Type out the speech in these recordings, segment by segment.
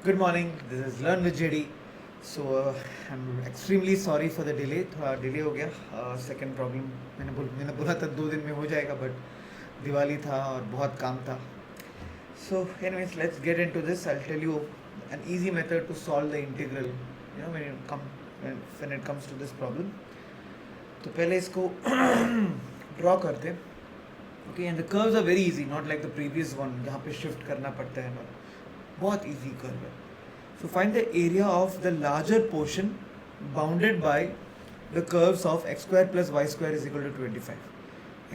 Good morning. This is Learn with JD. So I'm extremely sorry for the delay. थोड़ा delay हो गया. Second problem मैंने बोला था 2 दिन में हो जाएगा, बट दिवाली था और बहुत काम था. So anyways, let's get into this. I'll tell you an easy method to solve the integral. When it comes to this problem. तो पहले इसको ड्रॉ करते हैं. Okay, and the curves are very easy, not like the previous one जहाँ पे shift करना पड़ता है. बहुत easy curve है. So find the area of the larger portion bounded by the curves of x square plus y square is equal to 25.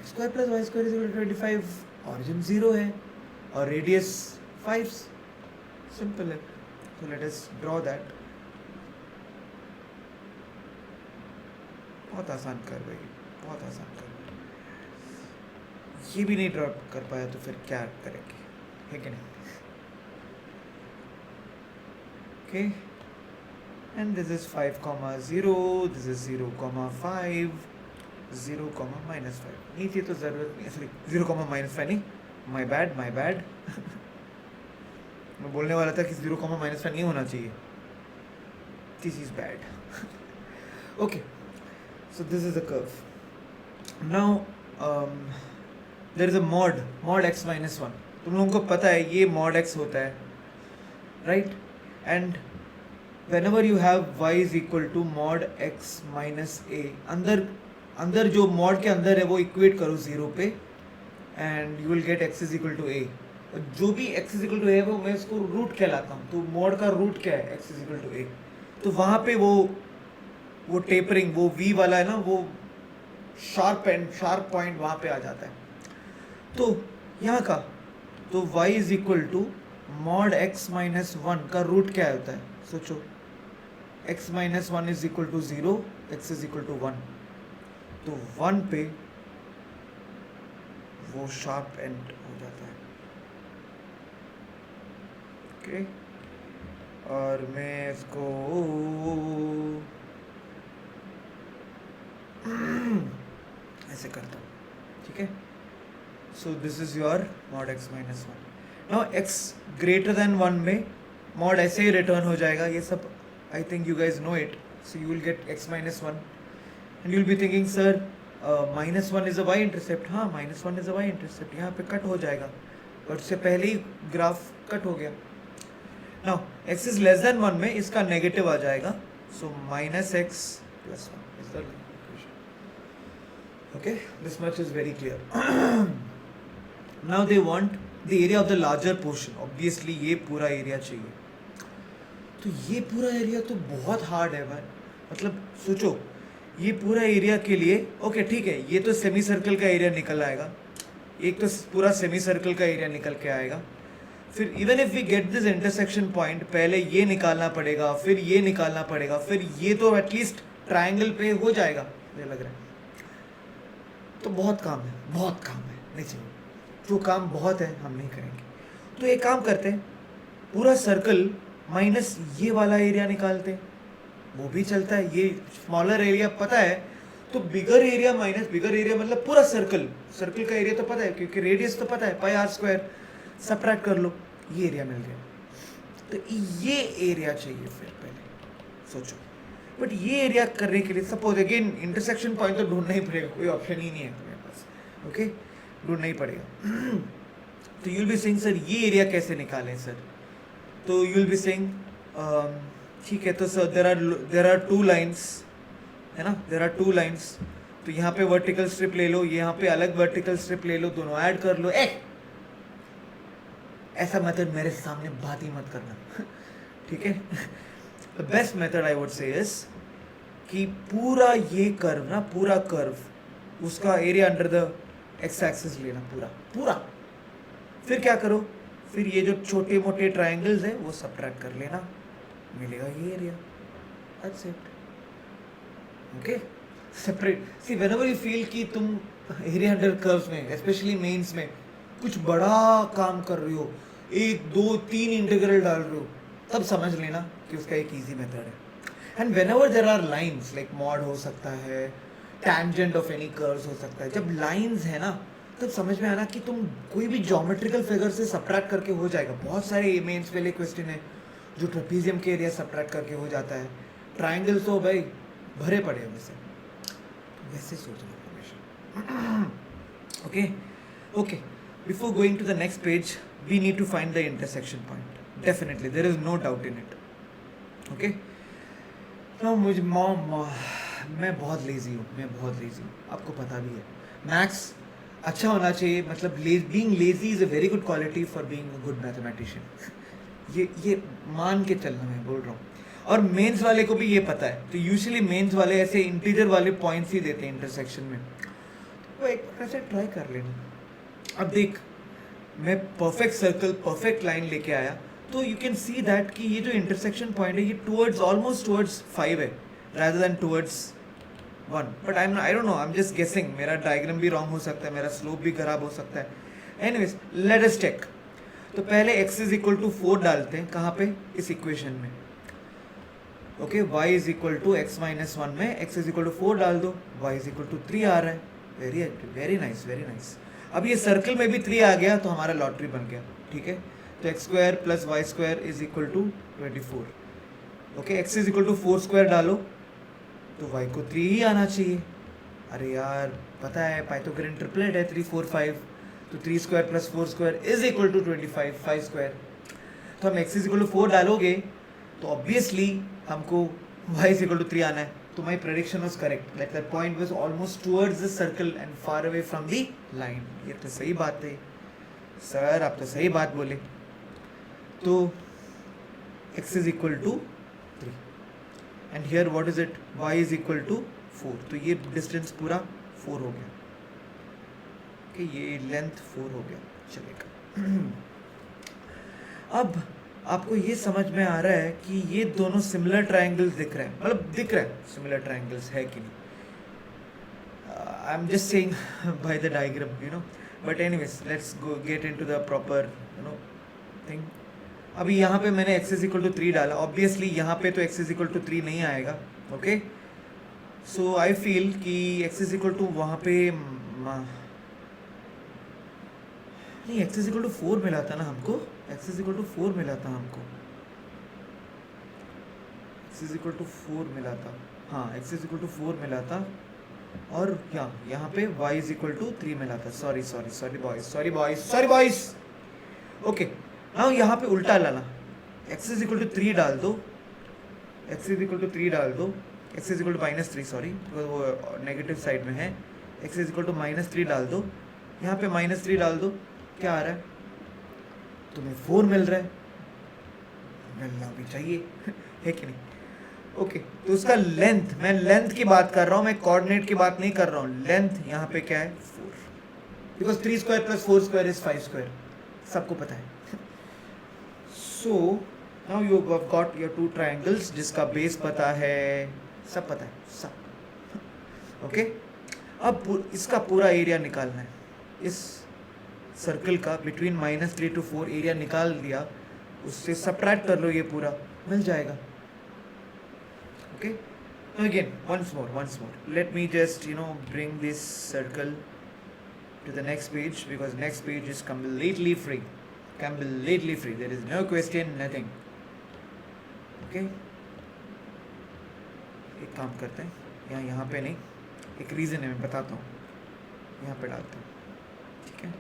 X square plus y square is equal to 25. Origin 0 है और radius 5. Simple है. So let us draw that. बहुत आसान curve है, बहुत आसान curve. ये भी नहीं ड्रॉ कर पाया तो फिर क्या करेंगे, है कि नहीं? Okay, and this is 5 comma 0, this is 0 comma 5, 0 comma minus 5. नहीं थी तो ज़रूरत नहीं, सॉरी 0 comma minus 5 नहीं, my bad मैं बोलने वाला था कि 0 comma minus 5 नहीं होना चाहिए. This is bad. Okay, so this is the curve. Now there is a mod x minus 1. तुम लोगों को पता है ये mod x होता है, right? And whenever you have y is equal to mod x minus a, अंदर जो mod के अंदर है वो इक्वेट करो 0 पे and you will get x is equal to a. और जो भी x is equal to a है वो मैं इसको रूट कहलाता हूँ. तो mod का रूट क्या है? x is equal to a. तो वहाँ पे वो टेपरिंग, वो v वाला है ना, वो शार्प पॉइंट वहाँ पे आ जाता है. तो यहाँ का तो y is equal to mod x minus 1 का रूट क्या होता है? सोचो, x minus 1 is equal to 0, x is equal to 1. तो 1 पे वो शार्प एंड हो जाता है. ओके, और मैं इसको ऐसे करता हूँ, ठीक है. So this is your mod x minus 1. Now x greater than 1 में mod ऐसे ही रिटर्न हो जाएगा. ये सब I think you guys know it. So you will get x minus 1 and you will be thinking, sir minus 1 is a y intercept. हाँ, minus 1 is a y intercept. यहाँ पे cut हो जाएगा, बट उससे पहले ही ग्राफ कट हो गया. Now x is less than 1 में इसका नेगेटिव आ जाएगा. So minus x plus 1 is the equation. Okay, this much is very clear. Now they want the area of the larger portion. Obviously ये पूरा area चाहिए. तो ये पूरा एरिया तो बहुत हार्ड है भाई. मतलब सोचो, ये पूरा एरिया के लिए ओके ठीक है, ये तो सेमी सर्कल का एरिया निकल आएगा. एक तो पूरा सेमी सर्कल का एरिया निकल के आएगा. फिर even if we get this intersection point, पहले ये निकालना पड़ेगा, फिर ये निकालना पड़ेगा, फिर ये तो एटलीस्ट ट्राइंगल पे हो जाएगा मुझे लग रहा है. तो बहुत काम है, नहीं चाहिए. जो काम बहुत है हम नहीं करेंगे. तो एक काम करते हैं, पूरा सर्कल माइनस ये वाला एरिया निकालते हैं, वो भी चलता है. ये स्मॉलर एरिया पता है, तो बिगर एरिया माइनस बिगर एरिया मतलब पूरा सर्कल का एरिया तो पता है, क्योंकि रेडियस तो पता है पाई आर स्क्वायर. सबट्रैक्ट कर लो, ये एरिया मिल गया. तो ये एरिया चाहिए फिर पहले सोचो. बट ये एरिया करने के लिए सपोज अगेन इंटरसेक्शन पॉइंट तो ढूंढना ही पड़ेगा, कोई ऑप्शन ही नहीं है मेरे पास. ओके, ढूंढना ही पड़ेगा. तो you will be saying sir ये एरिया कैसे निकालें सर? तो यू विल बी सेइंग ठीक है, तो सर देयर आर 2 लाइंस है ना, देयर आर 2 लाइंस. तो यहाँ पे वर्टिकल स्ट्रिप ले लो, यहाँ पे अलग वर्टिकल स्ट्रिप ले लो, दोनों ऐड कर लो. ऐसा मेथड मेरे सामने बात ही मत करना. ठीक है. The best method I would say is कि पूरा ये कर्व ना, पूरा कर्व उसका area under the x axis लेना पूरा. फिर क्या करो, फिर ये जो छोटे मोटे ट्रायंगल्स हैं वो सबट्रैक्ट कर लेना, मिलेगा ये area. That's it. Okay, separate. C whenever you feel कि तुम एरिया अंडर कर्व्स में, स्पेशली मेंस में कुछ बड़ा काम कर रहे हो, 1 2 3 इंटीग्रल डाल रहे हो, तब समझ लेना कि उसका एक इजी मेथड है. And whenever there are lines, like mod हो सकता है, टैंजेंट ऑफ एनी कर्व्स हो सकता है. जब लाइंस है ना, तब समझ में आना कि तुम कोई भी ज्योमेट्रिकल फिगर से सबट्रैक्ट करके हो जाएगा. बहुत सारे मेंस वाले क्वेश्चन है जो ट्रेपीजियम के एरिया सब्ट्रैक्ट करके हो जाता है, ट्राइंगल्स तो भाई भरे पड़े हैं वैसे सोचना हमेशा। Okay okay, before going to the next page we need to find the intersection point, definitely there is no doubt in it. Okay, तो मैं बहुत लेजी हूँ, आपको पता भी है। मैथ्स अच्छा होना चाहिए, मतलब being lazy is a very good quality for being a good mathematician. ये मान के चलना मैं बोल रहा हूँ, और मेंस वाले को भी ये पता है। तो यूजुअली मेंस वाले ऐसे इंटीजर वाले पॉइंट्स ही देते हैं इंटरसेक्शन में, तो एक बार ऐसे ट्राई कर लेना। अब देख, मैं परफेक्ट सर्कल, परफेक्ट लाइन लेके आया, तो यू कैन सी दैट कि ये जो इंटरसेक्शन पॉइंट है ये टुवर्ड्स, ऑलमोस्ट टुवर्ड्स 5 है rather than towards 1, but I don't know, I'm just guessing, मेरा डायग्राम भी रॉन्ग हो सकता है, मेरा स्लोप भी खराब हो सकता है। Anyways let us check. तो पहले x इज इक्वल टू 4 डालते हैं, कहाँ पे, इस इक्वेशन में। Okay, y is equal to x minus 1 में x इज इक्वल टू 4 डाल दो, y इज इक्वल टू 3 आ रहा है। Very nice, very nice. अब ये सर्कल में भी 3 आ गया तो हमारा लॉटरी बन गया, ठीक है। तो x square plus y square is equal to 24। Okay, x is equal to 4 square डालो तो y को 3 ही आना चाहिए। अरे यार, पता है पाइथागोरन ट्रिपलेट है 3 4 5, तो 3 square plus 4 square is equal to 25, 5 square. तो हम x इज इक्वल टू 4 डालोगे तो ऑब्वियसली हमको y इज इक्वल टू 3 आना है। तो माई prediction was correct, like that point was almost towards the circle and far away from the line. ये तो सही बात है सर, आप तो सही बात बोले। तो x is equal to 3 and here what is it, y is equal to 4। तो ये डिस्टेंस पूरा 4 हो गया, कि ये लेंथ 4 हो गया, चलेगा। अब आपको ये समझ में आ रहा है कि ये दोनों सिमिलर ट्रायंगल्स दिख रहे हैं, मतलब दिख रहा है सिमिलर ट्रायंगल्स है कि नहीं। I am just saying by the diagram, you know, but anyways let's go get into the proper, you know, thing. अभी यहाँ पे मैंने x इज इक्वल टू 3 डाला, ऑब्वियसली यहाँ पे तो x इज इक्वल टू 3 नहीं आएगा। ओके, सो आई फील कि x इज इक्वल टू वहाँ पे नहीं, x इज इक्वल टू 4 मिला था ना हमको, x इज इक्वल टू 4 मिला था हमको, x इज इक्वल टू 4 मिला था, हाँ x इज इक्वल टू 4 मिला था, और यहाँ पे y इज इक्वल टू 3 मिला था। Sorry boys. ओके, नाउ यहाँ पे उल्टा लाना, x इज इक्वल टू 3 डाल दो, x इज इक्वल टू 3 डाल दो, x is equal to -3, sorry because वो नेगेटिव साइड में है, x इज इक्वल टू -3 डाल दो, यहाँ पे -3 डाल दो, क्या आ रहा है, तुम्हें 4 मिल रहा है, मिलना भी चाहिए है कि नहीं। ओके, तो उसका लेंथ, मैं लेंथ की बात कर रहा हूँ, मैं कोऑर्डिनेट की बात नहीं कर रहा हूँ। लेंथ यहाँ पे क्या है, 4, because 3 square plus 4 square is 5 square, सबको पता है। सो now you have got your 2 triangles जिसका बेस पता है, सब पता है, सब। ओके, अब इसका पूरा एरिया निकालना है, इस सर्कल का बिटवीन -3 to 4 एरिया निकाल दिया, उससे सब्ट्रैक्ट कर लो, ये पूरा मिल जाएगा। Okay, now again once more let me just, you know, bring this circle to the next page, because next page is completely free, there is no question, nothing. Okay, एक काम करते हैं, यहाँ पे नहीं, एक रीज़न है, मैं बताता हूँ, यहाँ पे डालता हूँ, ठीक है,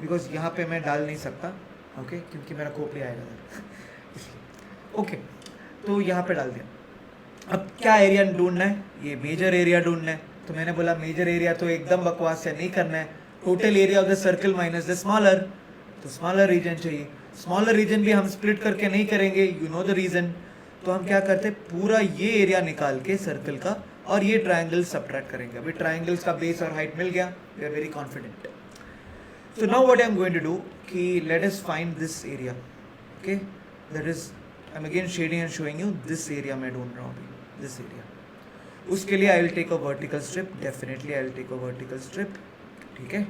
बिकॉज यहाँ पे मैं डाल नहीं सकता, ओके, क्योंकि मेरा खोपड़ी आएगा इसलिए। ओके, तो यहाँ पे डाल दिया। अब क्या एरिया ढूंढना है, ये मेजर एरिया ढूंढना है। तो मैंने बोला मेजर एरिया तो एकदम बकवास है, नहीं करना है, total area of the circle minus the smaller, तो स्मॉलर रीजन चाहिए। स्मॉलर रीजन भी हम स्प्लिट करके नहीं करेंगे, यू नो द रीजन। तो हम क्या करते हैं, पूरा ये एरिया निकाल के सर्कल का और ये ट्राइंगल सब्ट्रैक्ट करेंगे। अभी ट्राइंगल्स का बेस और हाइट मिल गया, we are very confident. So now what I am going to do, कि let us find this area, okay, that is I'm again shading and showing you this area मैं ढूंढ रहा हूँ अभी, this area। उसके लिए I will take a vertical strip, definitely I will take a vertical strip, ठीक है,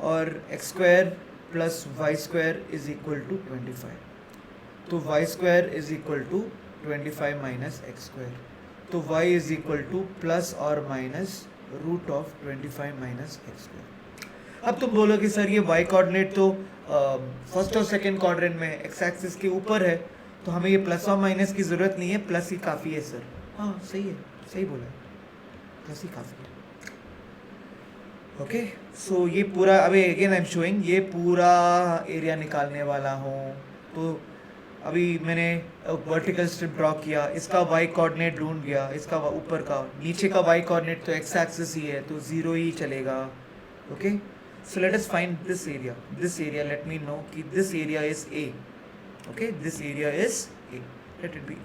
और x square plus y square is equal to 25, तो y square is equal to 25 minus x square, तो y is equal to plus or minus root of 25 minus x square. अब तुम बोलोगे sir ये y coordinate तो first और second quadrant में x axis के ऊपर है, तो हमें ये प्लस और माइनस की ज़रूरत नहीं है, प्लस ही काफ़ी है सर। हाँ सही है, सही बोला है, प्लस ही काफ़ी है। ओके सो ये पूरा, अभी अगेन आई एम शोइंग, ये पूरा एरिया निकालने वाला हूँ। तो अभी मैंने वर्टिकल स्ट्रिप ड्रॉ किया, इसका वाई कोऑर्डिनेट ढूंढ गया, इसका ऊपर का, नीचे का वाई कोऑर्डिनेट तो एक्स एक्सिस ही है, तो 0 ही चलेगा। Okay so let us find this area, let me know कि this area is A. Okay this area is A, let it be A.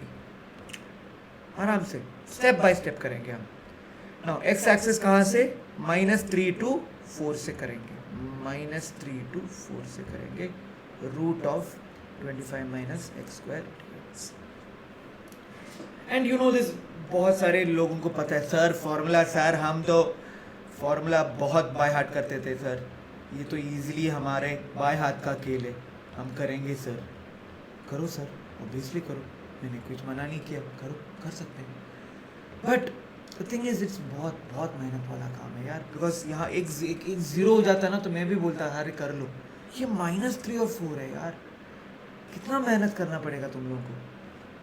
आराम से स्टेप बाय स्टेप करेंगे हम। नाउ एक्स एक्सिस कहाँ से, -3 to 4 से करेंगे, -3 to 4 से करेंगे, root of 25 minus x square dx। And you know this, बहुत सारे लोगों को पता है सर फॉर्मूला, सर हम तो फॉर्मूला बहुत बाय हार्ट करते थे सर, ये तो इजीली हमारे बाय हाथ का खेल है, हम करेंगे सर। करो सर, ऑब्वियसली करो, मैंने कुछ मना नहीं किया, करो, कर सकते हैं। But the thing is it's बहुत बहुत मेहनत वाला काम है यार, बिकॉज यहाँ एक जीरो हो जाता ना तो मैं भी बोलता अरे कर लो, ये -3 और 4 है यार, कितना मेहनत करना पड़ेगा तुम लोगों को।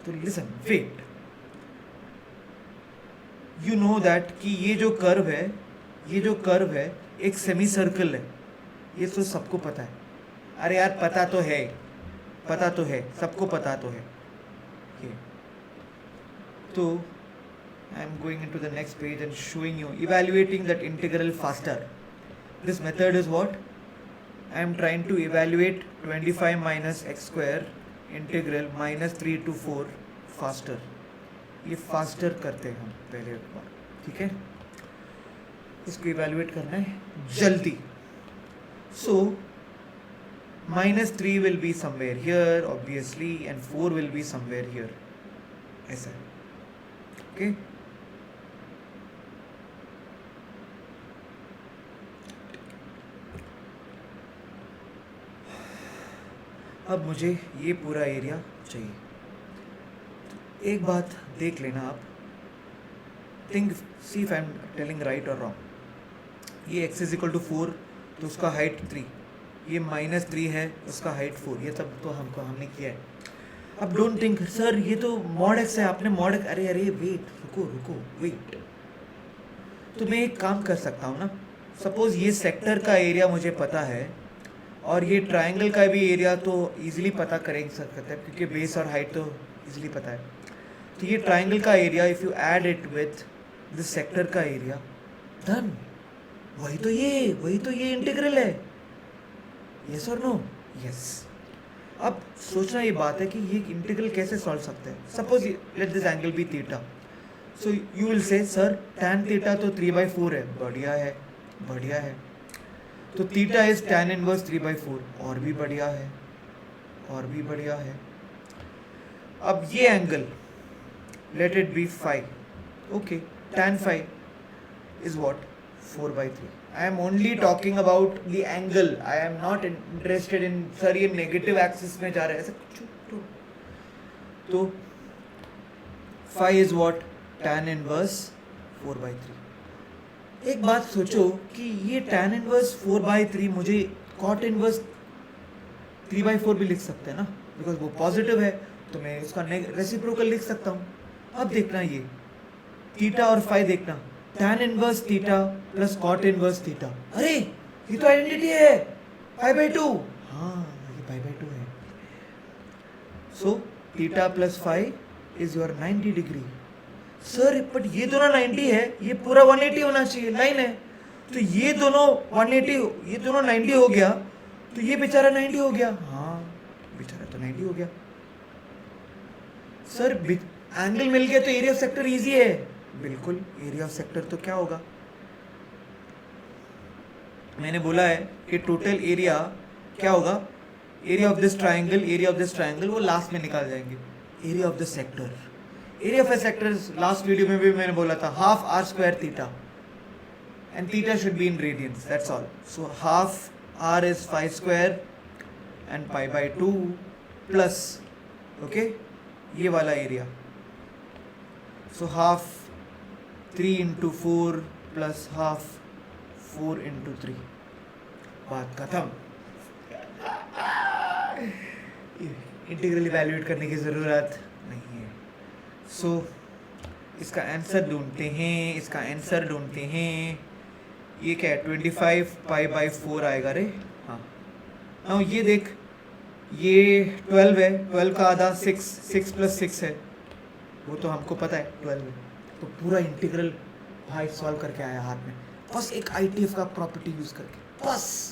तो listen, wait, you know that कि ये जो कर्व है एक सेमी सर्कल है, ये तो सबको पता है। अरे यार पता तो है, सबको पता तो है ये। तो I am going into the next page and showing you evaluating that integral faster. This method is what? I am trying to evaluate 25 minus x square integral -3 to 4 faster. ये faster करते हैं हम पहले एक बार, ठीक है? इसको evaluate करना है जल्दी। So -3 will be somewhere here obviously and 4 will be somewhere here. ऐसा है, okay? अब मुझे ये पूरा एरिया चाहिए। तो एक बात देख लेना आप, think, see if I am telling right और रॉन्ग। ये x इज इक्वल टू 4 तो उसका हाइट 3, ये -3 है उसका हाइट 4, ये सब तो हमने किया है। अब डोंट थिंक सर ये तो मॉड x है, आपने मॉड, अरे वेट, रुको वेट। तो मैं एक काम कर सकता हूँ ना, सपोज ये सेक्टर का एरिया मुझे पता है और ये ट्रायंगल का भी एरिया तो इजीली पता करें सकते हैं क्योंकि बेस और हाइट तो इजीली पता है। तो ये ट्रायंगल का area if you add it with this sector का एरिया, डन, वही तो ये इंटीग्रल है। यस और नो? यस। अब सोचना ये बात है कि ये इंटीग्रल कैसे सॉल्व सकते हैं। Suppose let this angle be theta, so you will say sir tan theta तो 3/4 है, बढ़िया है। तो थीटा इज tan इनवर्स 3/4, और भी बढ़िया है। अब ये angle let it be phi, okay, tan phi is what 4/3। I am only talking about the angle, I am not interested in sir ये नेगेटिव एक्सिस में जा रहा है ऐसा कुछ। तो phi is what tan inverse 4/3। एक बात सोचो कि ये tan इनवर्स 4/3 मुझे cot इनवर्स 3/4 भी लिख सकते हैं ना, बिकॉज वो पॉजिटिव है तो मैं इसका रेसिप्रोकल लिख सकता हूँ। अब देखना ये थीटा और फाई देखना, tan inverse theta plus cot inverse theta, अरे ये तो आइडेंटिटी है, π/2। हाँ ये π/2 है। So theta plus phi is your 90 degree. Sir but ये दोनों 90 है, ये पूरा 180 होना चाहिए, लाइन है। तो ये दोनों 180, ये दोनों 90 हो गया, तो ये बेचारा 90 हो गया। हाँ बेचारा तो 90 हो गया। सर एंगल मिल गया तो एरिया ऑफ सेक्टर इजी है। बिल्कुल, एरिया ऑफ सेक्टर तो क्या होगा, मैंने बोला है कि टोटल एरिया क्या होगा, एरिया ऑफ दिस ट्राइंगल, वो लास्ट में निकाल जाएंगे। Area of the sector, area of a sector last video में भी मैंने बोला था half r² theta, and theta should be in radians, that's all. So half r is 5² and π/2 plus, okay, ये वाला एरिया। So half 3 into 4 plus half 4 into 3, बात खत्म। इंटीग्रल इवैल्यूएट करने की ज़रूरत नहीं है। सो इसका आंसर ढूंढते हैं, इसका आंसर ढूंढते हैं। ये क्या है, 25 पाई बाई 4 आएगा रे। हाँ, now ये देख, ये 12 है, 12 का आधा 6, 6 प्लस 6 है, वो तो हमको पता है 12 है। तो पूरा इंटीग्रल भाई सॉल्व करके आया हाथ में, बस एक ITF का प्रॉपर्टी यूज करके, बस।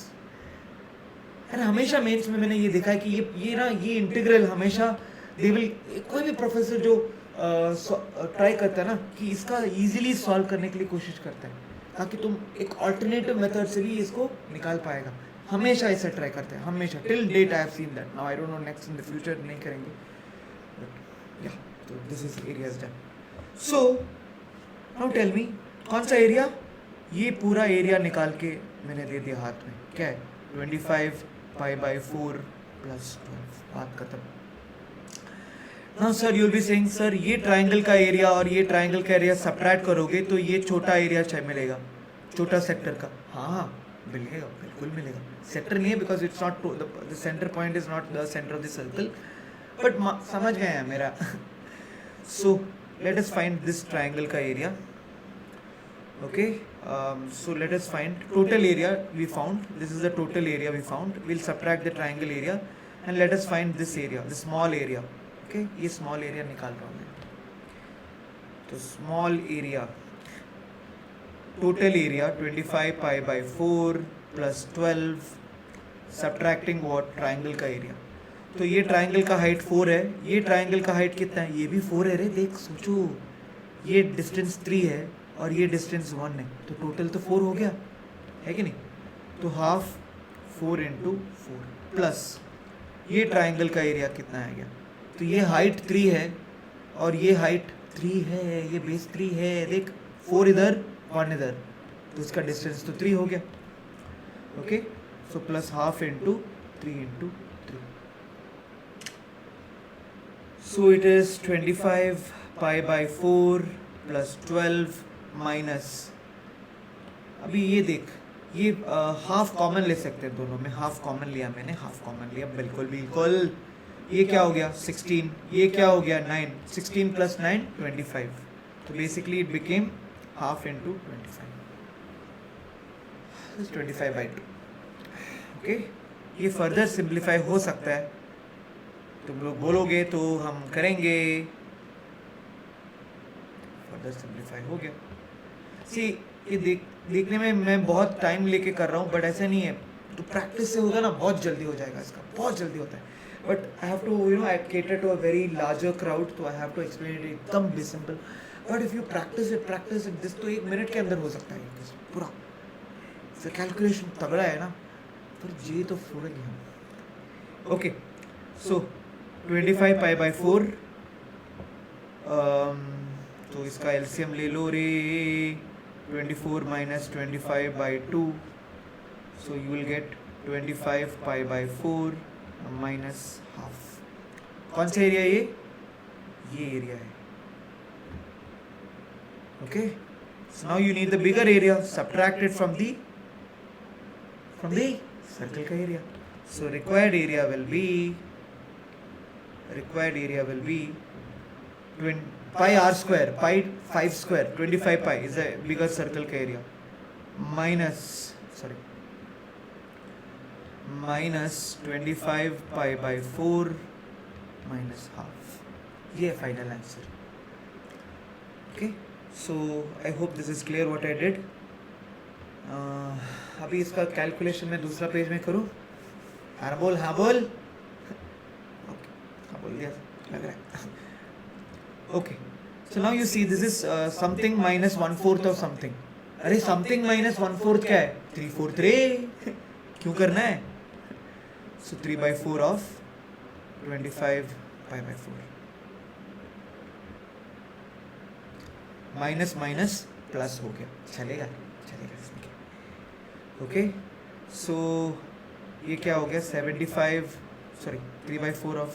अरे हमेशा मेंस में मैंने ये देखा है कि ये इंटीग्रल हमेशा दे विल, कोई भी प्रोफेसर जो ट्राई करता है ना कि इसका इजीली सॉल्व करने के लिए कोशिश करता है, ताकि तुम एक अल्टरनेटिव मेथड से भी इसको निकाल पाएगा। हमेशा ऐसा ट्राई करते हैं, हमेशा, till date I have seen that. Now I don't know next in the future नहीं करेंगे, बट या, तो this is area is done. So now tell me, कौन सा एरिया? ये पूरा एरिया निकाल के मैंने दे दिया हाथ में, क्या है, 25 पाई बाई 4 प्लस 12, बात खत्म। Now sir you will be saying, sir ये ट्राइंगल का एरिया और ये ट्राइंगल का एरिया सबट्रैक्ट करोगे तो ये छोटा एरिया मिलेगा, छोटा सेक्टर का। हाँ मिलेगा, बिल्कुल मिलेगा। सेक्टर नहीं है because it's not the centre point is not the centre of the circle, but समझ गए हैं मेरा। सो let us find this triangle का area. Okay, so let us find total area we found. This is the total area we found. We'll subtract the triangle area and let us find this area, the small area. Okay, ये small area निकाल रहा हूँ मैं। तो small area, total area 25 pi by 4 plus 12, subtracting what, triangle का area। तो ये triangle का height 4 है, ये triangle का height कितना है? ये भी 4 है रे, देख सोचो, ये distance 3 है और ये डिस्टेंस 1 है, तो टोटल तो 4 हो गया, है कि नहीं? तो हाफ 4 इंटू 4 प्लस ये ट्राइंगल का एरिया कितना आ गया? तो ये हाइट 3 है और ये हाइट 3 है, ये बेस 3 है, देख 4 इधर 1 इधर, तो इसका डिस्टेंस तो 3 हो गया। Okay, so plus half into 3 into 3, so it is 25 pi by 4 plus 12 minus, अभी ये देख, ये हाफ कॉमन ले सकते हैं दोनों में, हाफ कॉमन लिया मैंने, हाफ कॉमन लिया, बिल्कुल बिल्कुल। ये क्या हो गया 16, ये क्या हो गया 9, 16 प्लस 9 25, तो basically it became half into 25 by 2। Okay, ये फर्दर सिंप्लीफाई हो सकता है, तुम लोग बोलोगे तो हम करेंगे, फर्दर सिंप्लीफाई हो गया। सी ये देखने में मैं बहुत टाइम लेके कर रहा हूँ, बट ऐसा नहीं है, तो प्रैक्टिस से होगा ना बहुत जल्दी हो जाएगा, इसका बहुत जल्दी होता है। But I have to I cater to a very larger crowd, तो I have to explain it एकदम भी simple. But if you practise it this, तो 1 मिनट के अंदर हो सकता है पूरा। फिर कैलकुलेशन तगड़ा है ना, फिर जी तो फोड़ेंगे हम। ओके, सो 25 पाई बाई 4, तो इसका एलसीएम ले लो रे, 24 minus 25 by 2, so you will get 25 pi by 4 minus half. कौन सा एरिया है ये एरिया है। Okay, so now you need the bigger area, subtract it from the circle का area. So required area will be pi r square, pi 5 square, 25 pi is a bigger circle का area, minus 25 pi by 4 minus half, ये है final answer. Okay, so I hope this is clear what I did. अभी इसका calculation मैं दूसरा page में करूँ। हाँ बोल, हाँ बोल, ओके हाँ बोल दिया लग रहा है। Okay, so now you see this is something minus 1/4 of something. अरे something minus 1/4 क्या है? 3/4 रे। क्यों करना है? So 3/4 of 25 pi by 4. Minus minus plus हो गया, चलेगा इसमें क्या। ओके, सो ये क्या हो गया 3/4 of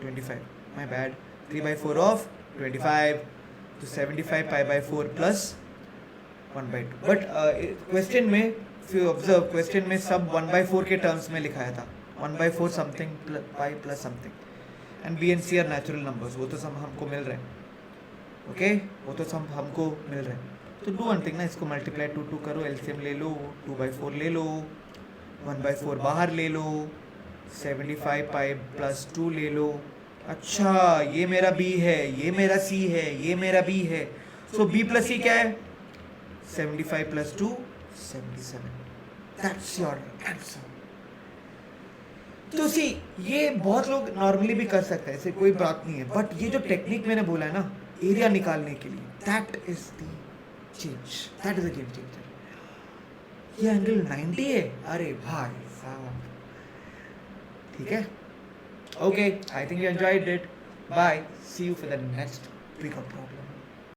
25, my bad, 3/4 of 25, तो 75 pi by 4 plus 1/2। But question में, if you observe, क्वेश्चन में सब 1/4 के टर्म्स में लिखाया था, 1/4 something pi plus something, and B and C are natural numbers, वो तो सब हमको मिल रहे हैं, ओके वो तो सब हमको मिल रहे हैं। तो डू वन थिंग ना, इसको मल्टीप्लाई 2 करो, एलसीएम ले लो, 2/4 ले लो, 1/4 बाहर ले लो, 75 पाई प्लस 2 ले लो। अच्छा ये मेरा बी है, ये मेरा सी है, ये मेरा बी है, सो बी प्लस सी क्या है? 75 प्लस 2 77, दैट्स योर आंसर। तो सी ये बहुत लोग नॉर्मली भी कर सकते हैं, ऐसे कोई बात नहीं है, बट ये जो टेक्निक मैंने बोला है ना एरिया निकालने के लिए, that is the change, that is the game changer. ये एंगल 90 है, अरे भाई साहब, ठीक है, okay, I think you enjoyed it, bye, see you for the next pickup problem.